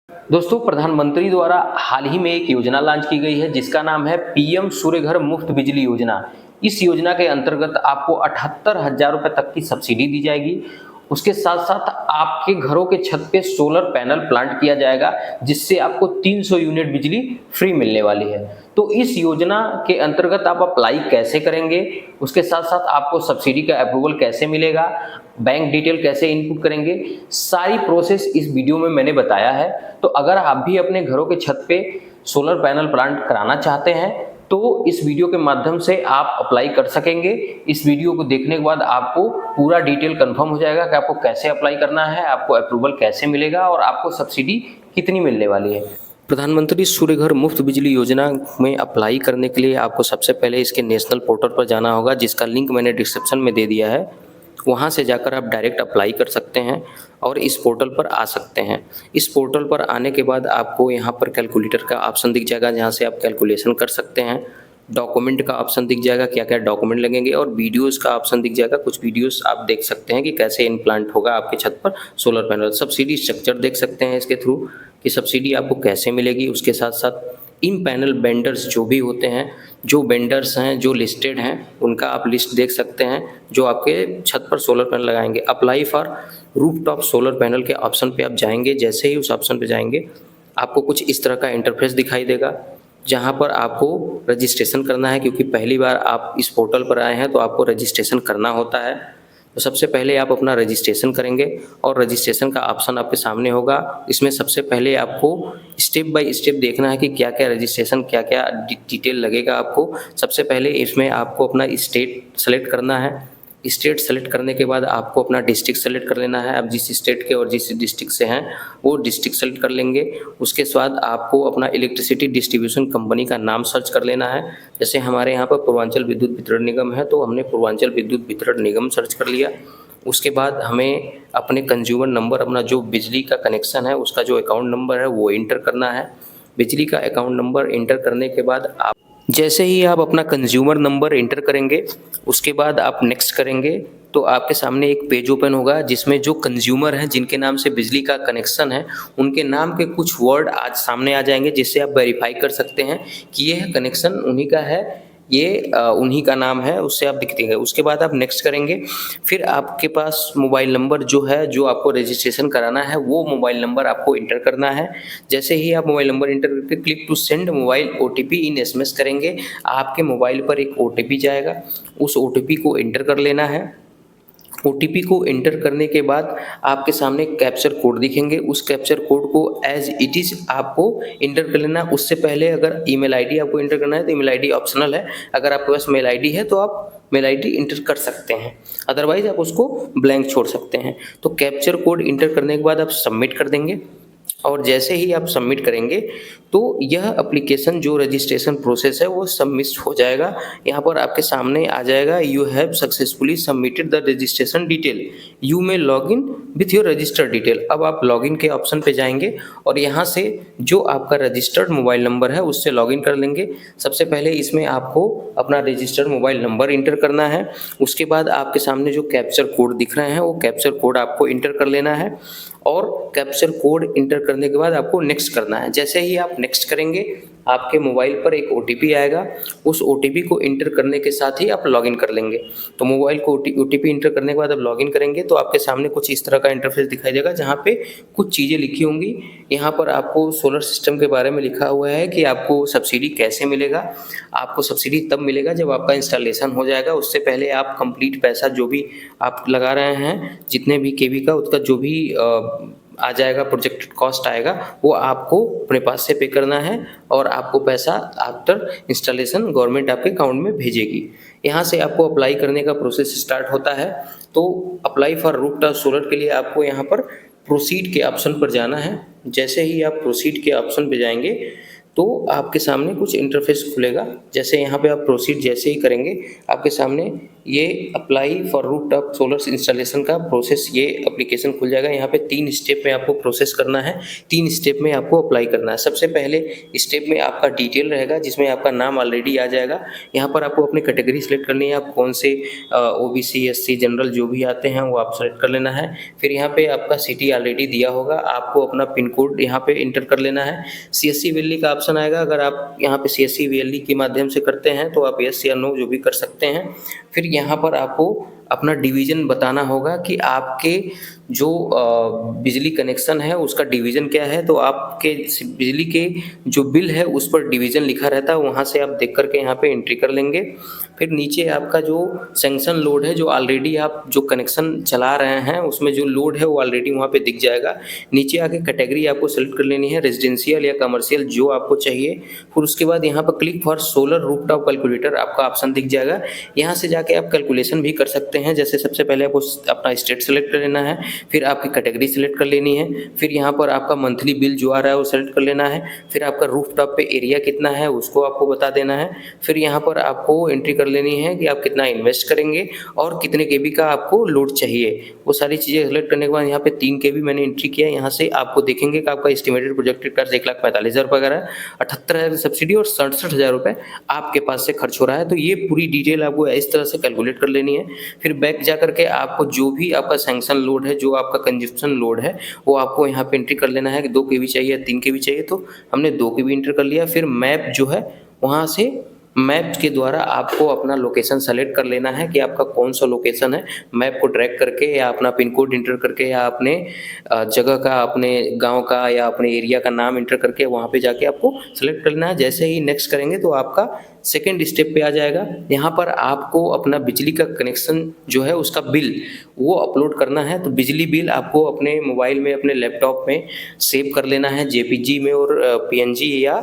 दोस्तों, प्रधानमंत्री द्वारा हाल ही में एक योजना लॉन्च की गई है जिसका नाम है पीएम सूर्य घर मुफ्त बिजली योजना। इस योजना के अंतर्गत आपको 78,000 रुपए तक की सब्सिडी दी जाएगी। उसके साथ साथ आपके घरों के छत पे सोलर पैनल प्लांट किया जाएगा जिससे आपको 300 यूनिट बिजली फ्री मिलने वाली है। तो इस योजना के अंतर्गत आप अप्लाई कैसे करेंगे, उसके साथ साथ आपको सब्सिडी का अप्रूवल कैसे मिलेगा, बैंक डिटेल कैसे इनपुट करेंगे, सारी प्रोसेस इस वीडियो में मैंने बताया है। तो अगर आप भी अपने घरों के छत पे सोलर पैनल प्लांट कराना चाहते हैं तो इस वीडियो के माध्यम से आप अप्लाई कर सकेंगे। इस वीडियो को देखने के बाद आपको पूरा डिटेल कंफर्म हो जाएगा कि आपको कैसे अप्लाई करना है, आपको अप्रूवल कैसे मिलेगा और आपको सब्सिडी कितनी मिलने वाली है। प्रधानमंत्री सूर्य घर मुफ्त बिजली योजना में अप्लाई करने के लिए आपको सबसे पहले इसके नेशनल पोर्टल पर जाना होगा, जिसका लिंक मैंने डिस्क्रिप्शन में दे दिया है। वहाँ से जाकर आप डायरेक्ट अप्लाई कर सकते हैं और इस पोर्टल पर आ सकते हैं। इस पोर्टल पर आने के बाद आपको यहाँ पर कैलकुलेटर का ऑप्शन दिख जाएगा, जहाँ से आप कैलकुलेशन कर सकते हैं। डॉक्यूमेंट का ऑप्शन दिख जाएगा, क्या क्या डॉक्यूमेंट लगेंगे, और वीडियोस का ऑप्शन दिख जाएगा। कुछ वीडियोस आप देख सकते हैं कि कैसे इम्प्लांट होगा आपके छत पर सोलर पैनल। सब्सिडी स्ट्रक्चर देख सकते हैं इसके थ्रू कि सब्सिडी आपको कैसे मिलेगी। उसके साथ साथ इन पैनल वेंडर्स जो भी होते हैं, जो वेंडर्स हैं, जो लिस्टेड हैं, उनका आप लिस्ट देख सकते हैं जो आपके छत पर सोलर पैनल लगाएंगे। Apply for rooftop solar panel के ऑप्शन पे आप जाएंगे। जैसे ही उस ऑप्शन पे जाएंगे आपको कुछ इस तरह का इंटरफेस दिखाई देगा, जहां पर आपको रजिस्ट्रेशन करना है। क्योंकि पहली बार आप इस पोर्टल पर आए हैं तो आपको रजिस्ट्रेशन करना होता है। तो सबसे पहले आप अपना रजिस्ट्रेशन करेंगे और रजिस्ट्रेशन का ऑप्शन आपके सामने होगा। इसमें सबसे पहले आपको स्टेप बाय स्टेप देखना है कि क्या क्या रजिस्ट्रेशन, क्या क्या डिटेल लगेगा आपको। सबसे पहले इसमें आपको अपना स्टेट सेलेक्ट करना है। स्टेट सेलेक्ट करने के बाद आपको अपना डिस्ट्रिक्ट सेलेक्ट कर लेना है। आप जिस स्टेट के और जिस डिस्ट्रिक्ट से हैं वो डिस्ट्रिक्ट सेलेक्ट कर लेंगे। उसके बाद आपको अपना इलेक्ट्रिसिटी डिस्ट्रीब्यूशन कंपनी का नाम सर्च कर लेना है। जैसे हमारे यहाँ पर पूर्वांचल विद्युत वितरण निगम है तो हमने पूर्वांचल विद्युत वितरण निगम सर्च कर लिया। उसके बाद हमें अपने कंज्यूमर नंबर, अपना जो बिजली का कनेक्शन है उसका जो अकाउंट नंबर है वो इंटर करना है। बिजली का अकाउंट नंबर इंटर करने के बाद आप जैसे ही आप अपना कंज्यूमर नंबर इंटर करेंगे उसके बाद आप नेक्स्ट करेंगे तो आपके सामने एक पेज ओपन होगा जिसमें जो कंज्यूमर हैं जिनके नाम से बिजली का कनेक्शन है उनके नाम के कुछ वर्ड आज सामने आ जाएंगे, जिससे आप वेरीफाई कर सकते हैं कि यह कनेक्शन उन्हीं का है, ये उन्हीं का नाम है, उससे आप दिखते हैं। उसके बाद आप नेक्स्ट करेंगे। फिर आपके पास मोबाइल नंबर जो है, जो आपको रजिस्ट्रेशन कराना है, वो मोबाइल नंबर आपको इंटर करना है। जैसे ही आप मोबाइल नंबर इंटर करके click to send mobile OTP in SMS करेंगे, आपके मोबाइल पर एक ओटीपी जाएगा। उस ओटीपी को इंटर कर लेना है। ओटीपी को एंटर करने के बाद आपके सामने कैप्चर कोड दिखेंगे। उस कैप्चर कोड को एज इट इज़ आपको इंटर कर लेना। उससे पहले अगर ईमेल आईडी आपको इंटर करना है तो ईमेल आईडी ऑप्शनल है। अगर आपके पास मेल आईडी है तो आप मेल आईडी इंटर कर सकते हैं, अदरवाइज आप उसको ब्लैंक छोड़ सकते हैं। तो कैप्चर कोड इंटर करने के बाद आप सबमिट कर देंगे और जैसे ही आप सबमिट करेंगे तो यह एप्लीकेशन जो रजिस्ट्रेशन प्रोसेस है वो सबमिट हो जाएगा। यहाँ पर आपके सामने आ जाएगा, you have successfully submitted the registration detail, you may log in with your registered detail. अब आप लॉगिन के ऑप्शन पे जाएंगे और यहाँ से जो आपका रजिस्टर्ड मोबाइल नंबर है उससे लॉगिन कर लेंगे। सबसे पहले इसमें आपको अपना रजिस्टर्ड मोबाइल नंबर इंटर करना है। उसके बाद आपके सामने जो कैप्चर कोड दिख रहे हैं वो कैप्चर कोड आपको इंटर कर लेना है और कैप्चर कोड इंटर करने के बाद आपको नेक्स्ट करना है। जैसे ही आप नेक्स्ट करेंगे आपके मोबाइल पर एक ओटीपी आएगा। उस ओटीपी को इंटर करने के साथ ही आप लॉगिन कर लेंगे। तो मोबाइल को ओटीपी इंटर करने के बाद आप लॉगिन करेंगे तो आपके सामने कुछ इस तरह का इंटरफेस दिखाई देगा, जहाँ पे कुछ चीज़ें लिखी होंगी। यहाँ पर आपको सोलर सिस्टम के बारे में लिखा हुआ है कि आपको सब्सिडी कैसे मिलेगा। आपको सब्सिडी तब मिलेगा जब आपका इंस्टॉलेशन हो जाएगा। उससे पहले आप कंप्लीट पैसा जो भी आप लगा रहे हैं, जितने भी केवी का, उसका जो भी आ जाएगा, प्रोजेक्टेड कॉस्ट आएगा, वो आपको अपने पास से पे करना है और आपको पैसा आफ्टर इंस्टॉलेशन गवर्नमेंट आपके अकाउंट में भेजेगी। यहाँ से आपको अप्लाई करने का प्रोसेस स्टार्ट होता है। तो अप्लाई फॉर रूफटॉप सोलर के लिए आपको यहाँ पर प्रोसीड के ऑप्शन पर जाना है। जैसे ही आप प्रोसीड के ऑप्शन पर जाएंगे तो आपके सामने कुछ इंटरफेस खुलेगा। जैसे यहाँ पे आप प्रोसीड जैसे ही करेंगे आपके सामने ये apply for rooftop solar installation का प्रोसेस, ये एप्लीकेशन खुल जाएगा। यहाँ पे 3 स्टेप में आपको प्रोसेस करना है, 3 स्टेप में आपको अप्लाई करना है। सबसे पहले स्टेप में आपका डिटेल रहेगा जिसमें आपका नाम ऑलरेडी आ जाएगा। यहाँ पर आपको अपनी कैटेगरी सेलेक्ट करनी है, आप कौन से ओबीसी, एससी, जनरल जो भी आते हैं वो आप सेलेक्ट कर लेना है। फिर यहाँ पे आपका सिटी ऑलरेडी दिया होगा, आपको अपना पिन कोड यहाँ पे इंटर कर लेना है। CSC वैली का ऑप्शन आएगा, अगर आप यहाँ पे CSC वैली के माध्यम से करते हैं तो आप यस या नो जो भी कर सकते हैं। फिर यहाँ पर आपको अपना डिवीज़न बताना होगा कि आपके जो बिजली कनेक्शन है उसका डिवीज़न क्या है। तो आपके बिजली के जो बिल है उस पर डिवीज़न लिखा रहता है, वहाँ से आप देख करके यहाँ पे एंट्री कर लेंगे। फिर नीचे आपका जो सैंक्शन लोड है, जो ऑलरेडी आप जो कनेक्शन चला रहे हैं उसमें जो लोड है वो ऑलरेडी वहाँ पे दिख जाएगा। नीचे आके कैटेगरी आपको सेलेक्ट कर लेनी है, रेजिडेंशियल या कमर्शियल जो आपको चाहिए। फिर उसके बाद यहाँ पर click for solar rooftop calculator आपका ऑप्शन दिख जाएगा। यहाँ से जाके आप कैलकुलेशन भी कर सकते हैं। जैसे सबसे पहले आपको अपना स्टेट सेलेक्ट कर लेना है, फिर आपकी कैटेगरी सेलेक्ट कर लेनी है, फिर यहाँ पर आपका मंथली बिल जो आ रहा है वो सेलेक्ट कर लेना है, फिर आपका रूफटॉप पे एरिया कितना है उसको आपको बता देना है। फिर यहाँ पर आपको एंट्री कर लेनी है कि आप कितना इन्वेस्ट करेंगे और कितने केवी का आपको लोड चाहिए। वो सारी चीज़ें सेलेक्ट करने के बाद यहाँ पे 3 केवी मैंने एंट्री किया। यहाँ से आपको देखेंगे कि आपका एस्टिमेटेड प्रोजेक्टेड खर्च 1,45,000 रुपये का है, 78,000 सब्सिडी और 67,000 रुपये आपके पास से खर्च हो रहा है। तो ये पूरी डिटेल आपको इस तरह से कैलकुलेट कर लेनी है। फिर बैक जा करके आपको जो भी आपका सैंक्शन लोड है, जो आपका कंजप्शन लोड है, वो आपको यहाँ पे एंट्री कर लेना है कि 2 केवी चाहिए या 3 केवी चाहिए। तो हमने 2 केवी एंटर कर लिया। फिर मैप जो है वहाँ से मैप के द्वारा आपको अपना लोकेशन सेलेक्ट कर लेना है कि आपका कौन सा लोकेशन है। मैप को ड्रैग करके या अपना पिन कोड इंटर करके या अपने जगह का, अपने गांव का या अपने एरिया का नाम इंटर करके वहां पे जाके आपको सेलेक्ट करना है। जैसे ही नेक्स्ट करेंगे तो आपका सेकेंड स्टेप पे आ जाएगा। यहाँ पर आपको अपना बिजली का कनेक्शन जो है उसका बिल वो अपलोड करना है। तो बिजली बिल आपको अपने मोबाइल में, अपने लैपटॉप में सेव कर लेना है, JPG में और PNG या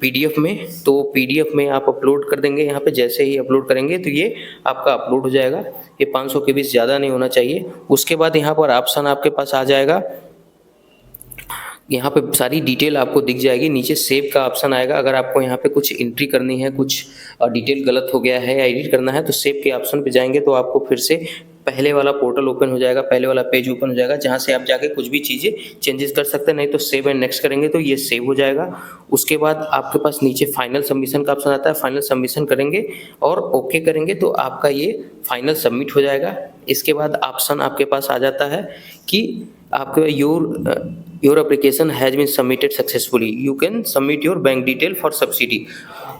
PDF में। तो PDF में आप अपलोड कर देंगे। यहाँ पे जैसे ही अपलोड करेंगे तो ये आपका अपलोड हो जाएगा। ये 500 के बीच ज़्यादा नहीं होना चाहिए। उसके बाद यहाँ पर ऑप्शन आपके पास आ जाएगा, यहाँ पे सारी डिटेल आपको दिख जाएगी। नीचे सेव का ऑप्शन आएगा। अगर आपको यहाँ पे कुछ एंट्री करनी है, कुछ डिटेल गलत हो गया है या एडिट करना है तो सेव के ऑप्शन पे जाएंगे तो आपको फिर से पहले वाला पोर्टल ओपन हो जाएगा, पहले वाला पेज ओपन हो जाएगा, जहाँ से आप जाके कुछ भी चीज़ें चेंजेस कर सकते हैं। नहीं तो सेव एंड नेक्स्ट करेंगे तो ये सेव हो जाएगा। उसके बाद आपके पास नीचे फाइनल सबमिशन का ऑप्शन आता है। फाइनल सबमिशन करेंगे और ओके करेंगे तो आपका ये फाइनल सबमिट हो जाएगा। इसके बाद ऑप्शन आपके पास आ जाता है कि आपके your application has been submitted successfully, you can submit your bank detail for subsidy.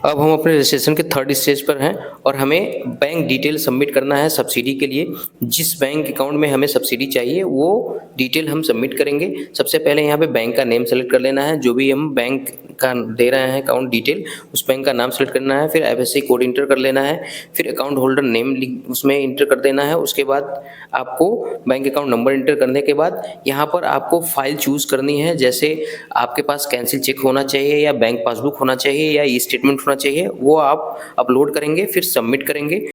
अब हम अपने रजिस्ट्रेशन के 3rd स्टेज पर हैं और हमें बैंक डिटेल सबमिट करना है सब्सिडी के लिए। जिस बैंक अकाउंट में हमें सब्सिडी चाहिए वो डिटेल हम सबमिट करेंगे। सबसे पहले यहाँ पे बैंक का नेम सेलेक्ट कर लेना है, जो भी हम बैंक का दे रहे हैं अकाउंट डिटेल उस बैंक का नाम सेलेक्ट करना है। फिर IFSC कोड इंटर कर लेना है, फिर अकाउंट होल्डर नेम उसमें इंटर कर देना है। उसके बाद आपको बैंक अकाउंट नंबर इंटर करने के बाद यहाँ पर आपको फाइल चूज़ करनी है। जैसे आपके पास कैंसिल चेक होना चाहिए या बैंक पासबुक होना चाहिए या ई स्टेटमेंट होना चाहिए, वो आप अपलोड करेंगे, फिर सबमिट करेंगे।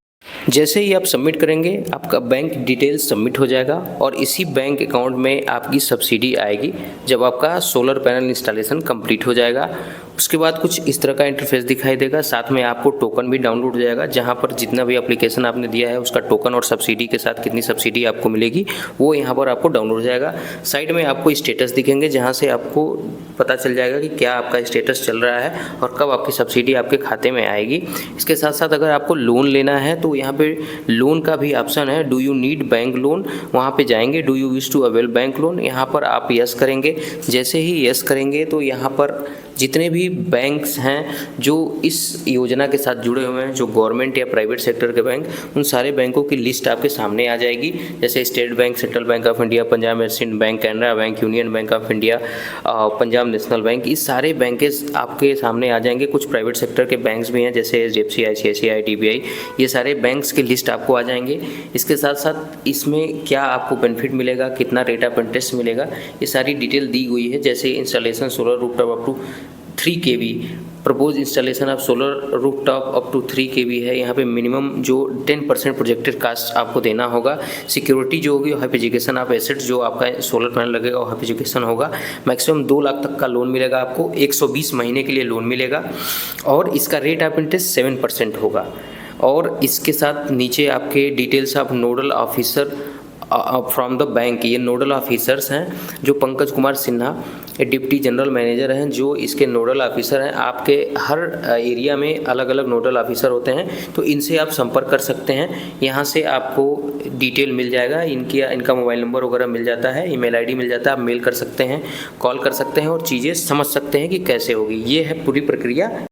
जैसे ही आप सबमिट करेंगे आपका बैंक डिटेल्स सबमिट हो जाएगा और इसी बैंक अकाउंट में आपकी सब्सिडी आएगी जब आपका सोलर पैनल इंस्टॉलेशन कंप्लीट हो जाएगा। उसके बाद कुछ इस तरह का इंटरफेस दिखाई देगा। साथ में आपको टोकन भी डाउनलोड हो जाएगा, जहां पर जितना भी एप्लीकेशन आपने दिया है उसका टोकन और सब्सिडी के साथ कितनी सब्सिडी आपको मिलेगी वो यहाँ पर आपको डाउनलोड हो जाएगा। साइड में आपको स्टेटस दिखेंगे, जहाँ से आपको पता चल जाएगा कि क्या आपका स्टेटस चल रहा है और कब आपकी सब्सिडी आपके खाते में आएगी। इसके साथ साथ अगर आपको लोन लेना है तो यहाँ पे लोन का भी ऑप्शन है, do you need bank loan, वहाँ पे जाएंगे, do you wish to avail bank loan, यहाँ पर आप यस करेंगे। जैसे ही यस करेंगे तो यहाँ पर जितने भी बैंक्स हैं जो इस योजना के साथ जुड़े हुए हैं, जो गवर्नमेंट या प्राइवेट सेक्टर के बैंक, उन सारे बैंकों की लिस्ट आपके सामने आ जाएगी। जैसे state bank, central bank of India, Punjab and bank, Canara bank, union bank of India, Punjab national bank, इस सारे बैंकेस आपके सामने आ जाएंगे। कुछ प्राइवेट सेक्टर के बैंक्स भी हैं जैसे HDFC, ICICI, DBI, ये सारे बैंक्स की लिस्ट आपको आ जाएंगे। इसके साथ साथ इसमें क्या आपको बेनिफिट मिलेगा, कितना रेट ऑफ इंटरेस्ट मिलेगा, ये सारी डिटेल दी हुई है। जैसे installation solar rooftop up to 3 kV, propose installation of solar rooftop up to 3 kV है। यहाँ पे मिनिमम जो 10% प्रोजेक्टेड कास्ट आपको देना होगा। सिक्योरिटी जो होगी हाइपोथेकेशन ऑफ एसेट्स, जो आपका सोलर पैनल लगेगा वो हाइपोथेकेशन होगा। मैक्सिमम 2 लाख तक का लोन मिलेगा आपको, 120 महीने के लिए लोन मिलेगा और इसका रेट ऑफ इंटरेस्ट 7% होगा। और इसके साथ नीचे आपके details of nodal officer from the bank, ये नोडल ऑफिसर्स हैं जो Pankaj Kumar Sinha deputy general manager हैं जो इसके नोडल ऑफिसर हैं। आपके हर एरिया में अलग अलग नोडल ऑफिसर होते हैं, तो इनसे आप संपर्क कर सकते हैं। यहाँ से आपको डिटेल मिल जाएगा, इनका मोबाइल नंबर वगैरह मिल जाता है, ईमेल आईडी मिल जाता है, आप मेल कर सकते हैं, कॉल कर सकते हैं और चीज़ें समझ सकते हैं कि कैसे होगी। ये है पूरी प्रक्रिया।